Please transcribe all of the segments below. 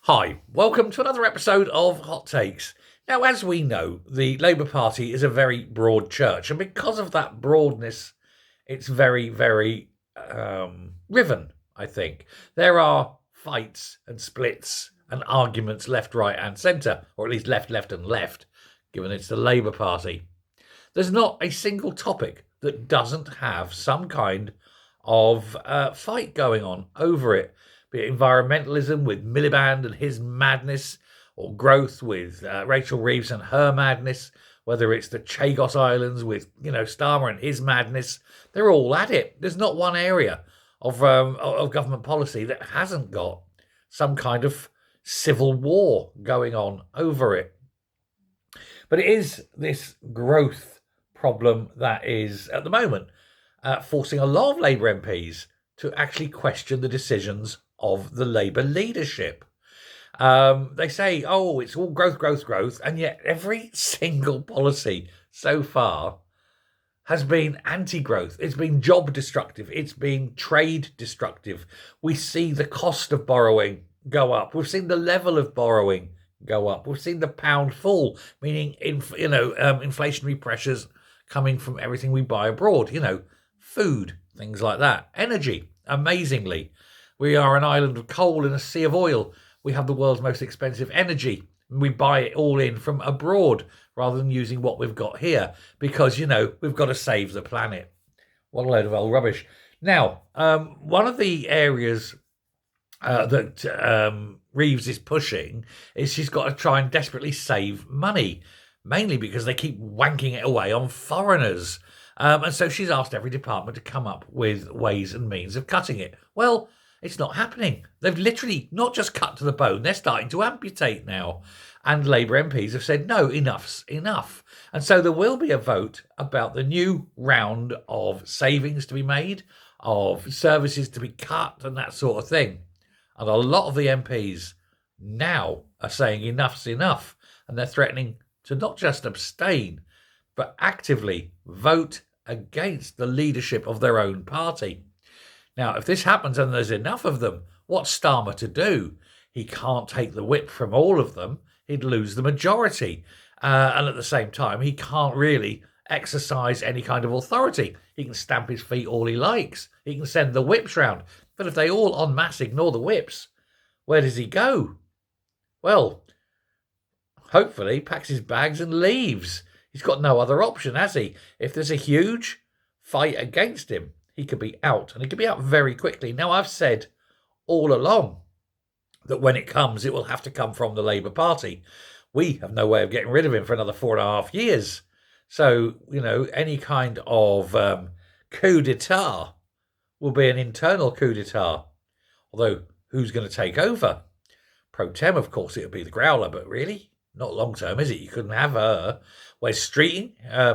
Hi, welcome to another episode of Hot Takes. Now, as we know, the Labour Party is a very broad church, and because of that broadness, it's very riven, I think. There are fights and splits and arguments left, right, and centre, or at least left, and left, given it's the Labour Party. There's not a single topic that doesn't have some kind of fight going on over it, be it environmentalism with Miliband and his madness, or growth with Rachel Reeves and her madness, whether it's the Chagos Islands with, Starmer and his madness. They're all at it. There's not one area of government policy that hasn't got some kind of civil war going on over it. But it is this growth problem that is, at the moment, forcing a lot of Labour MPs to actually question the decisions of the Labour leadership. They say, it's all growth, and yet every single policy so far has been anti-growth. It's been job destructive. It's been trade destructive. We see the cost of borrowing go up. We've seen the level of borrowing go up. We've seen the pound fall, meaning inflationary pressures coming from everything we buy abroad. Food, things like that. Energy, amazingly. We are an island of coal in a sea of oil. We have the world's most expensive energy. We buy it all in from abroad rather than using what we've got here because, we've got to save the planet. What a load of old rubbish. Now, one of the areas that Reeves is pushing is she's got to try and desperately save money, mainly because they keep wanking it away on foreigners. And so she's asked every department to come up with ways and means of cutting it. Well, it's not happening. They've literally not just cut to the bone, they're starting to amputate now. And Labour MPs have said, no, enough's enough. And so there will be a vote about the new round of savings to be made, of services to be cut and that sort of thing. And a lot of the MPs now are saying enough's enough. And they're threatening to not just abstain, but actively vote against the leadership of their own party. Now, if this happens and there's enough of them, what's Starmer to do? He can't take the whip from all of them. He'd lose the majority. And at the same time, he can't really exercise any kind of authority. He can stamp his feet all he likes. He can send the whips round. But if they all en masse ignore the whips, where does he go? Well, hopefully packs his bags and leaves. He's got no other option, has he? If there's a huge fight against him, he could be out, and he could be out very quickly. Now, I've said all along that when it comes, it will have to come from the Labour Party. We have no way of getting rid of him for another 4.5 years. So, any kind of coup d'etat will be an internal coup d'etat. Although, who's going to take over? Pro tem, of course, it would be the Growler, but really, not long term, is it? You couldn't have her. Whereas Streeting,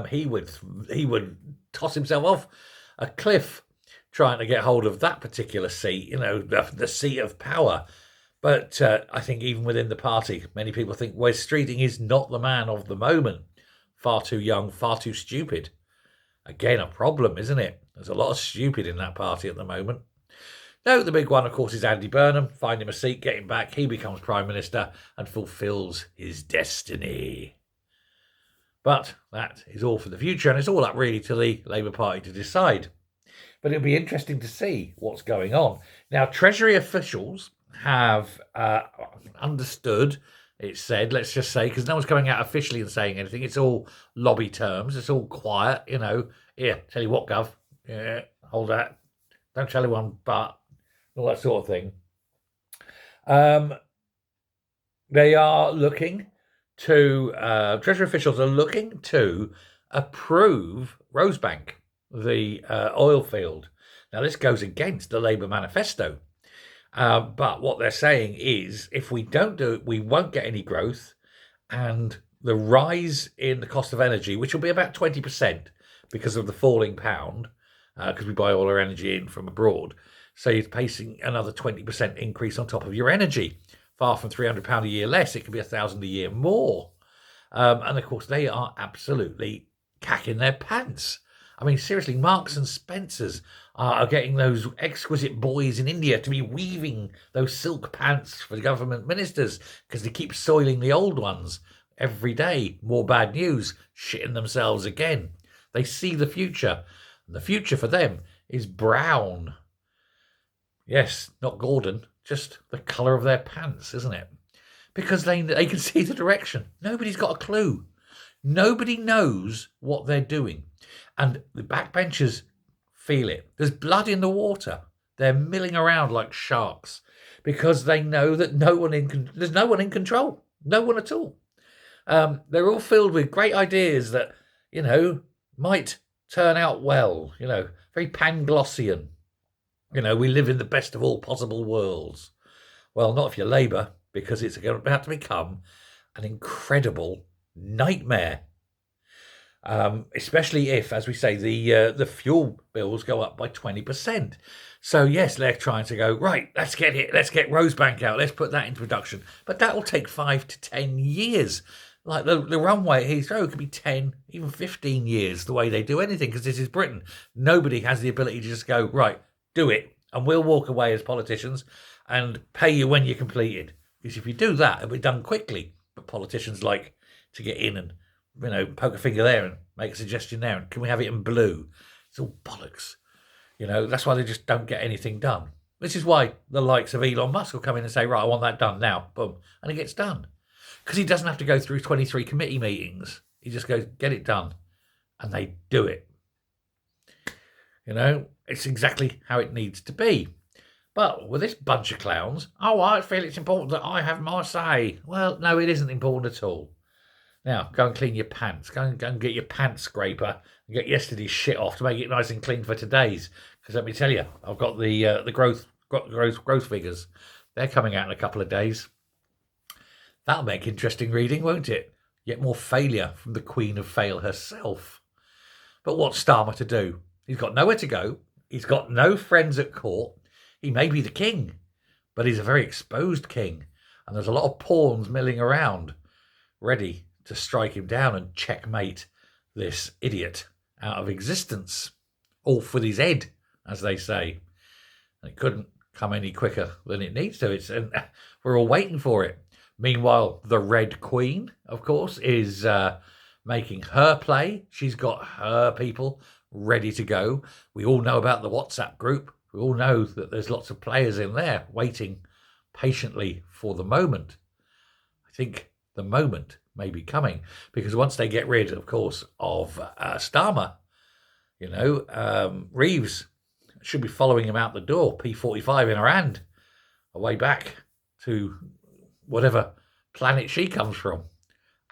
he would toss himself off a cliff trying to get hold of that particular seat, the seat of power. But I think even within the party, many people think Wes Streeting is not the man of the moment. Far too young, far too stupid. Again, a problem, isn't it? There's a lot of stupid in that party at the moment. No, the big one, of course, is Andy Burnham. Find him a seat, get him back. He becomes Prime Minister and fulfills his destiny. But that is all for the future, and it's all up really to the Labour Party to decide. But it'll be interesting to see what's going on. Now, Treasury officials have understood, it's said, let's just say, because no one's coming out officially and saying anything. It's all lobby terms. It's all quiet, Here, tell you what, Gov. Yeah, hold that. Don't tell anyone, but all that sort of thing. They are looking to, Treasury officials are looking to approve Rosebank, the oil field. Now, this goes against the Labour manifesto. But what they're saying is if we don't do it, we won't get any growth. And the rise in the cost of energy, which will be about 20% because of the falling pound, because we buy all our energy in from abroad. So you're facing another 20% increase on top of your energy. Far from £300 a year less, it could be £1,000 a year more. And of course, they are absolutely cacking their pants. I mean, seriously, Marks and Spencers are getting those exquisite boys in India to be weaving those silk pants for the government ministers because they keep soiling the old ones every day. More bad news, shitting themselves again. They see the future, and the future for them is brown. Yes, not Gordon, just the colour of their pants, isn't it? Because they can see the direction. Nobody's got a clue. Nobody knows what they're doing. And the backbenchers feel it. There's blood in the water. They're milling around like sharks because they know that there's no one in control. No one at all. They're all filled with great ideas that, might turn out well, very Panglossian. We live in the best of all possible worlds. Well, not if you're Labour, because it's about to become an incredible nightmare. Especially if, as we say, the fuel bills go up by 20%. So yes, they're trying to go, right, let's get Rosebank out, let's put that into production. But that will take 5 to 10 years. Like the runway at Heathrow could be 10, even 15 years the way they do anything, because this is Britain. Nobody has the ability to just go, right, do it, and we'll walk away as politicians and pay you when you're completed. Because if you do that, it'll be done quickly. But politicians like to get in and, poke a finger there and make a suggestion there. And can we have it in blue? It's all bollocks. That's why they just don't get anything done. This is why the likes of Elon Musk will come in and say, right, I want that done now. Boom. And it gets done. Because he doesn't have to go through 23 committee meetings. He just goes, get it done. And they do it. It's exactly how it needs to be. But with this bunch of clowns, I feel it's important that I have my say. Well, no, it isn't important at all. Now, go and clean your pants. Go and get your pants scraper and get yesterday's shit off to make it nice and clean for today's. Because let me tell you, I've got the growth figures. They're coming out in a couple of days. That'll make interesting reading, won't it? Yet more failure from the Queen of Fail herself. But what's Starmer to do? He's got nowhere to go. He's got no friends at court. He may be the king, but he's a very exposed king. And there's a lot of pawns milling around, ready to strike him down and checkmate this idiot out of existence. Off with his head, as they say. And it couldn't come any quicker than it needs to. And we're all waiting for it. Meanwhile, the Red Queen, of course, is making her play. She's got her people ready to go. We all know about the WhatsApp group. We all know that there's lots of players in there waiting patiently for the moment. I think the moment may be coming because once they get rid, of course, of Starmer, Reeves should be following him out the door, P45 in her hand, away back to whatever planet she comes from.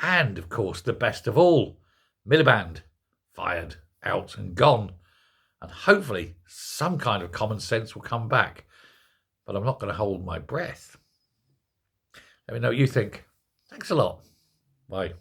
And, of course, the best of all, Miliband, fired, out and gone. And hopefully some kind of common sense will come back. But I'm not going to hold my breath. Let me know what you think. Thanks a lot. Bye.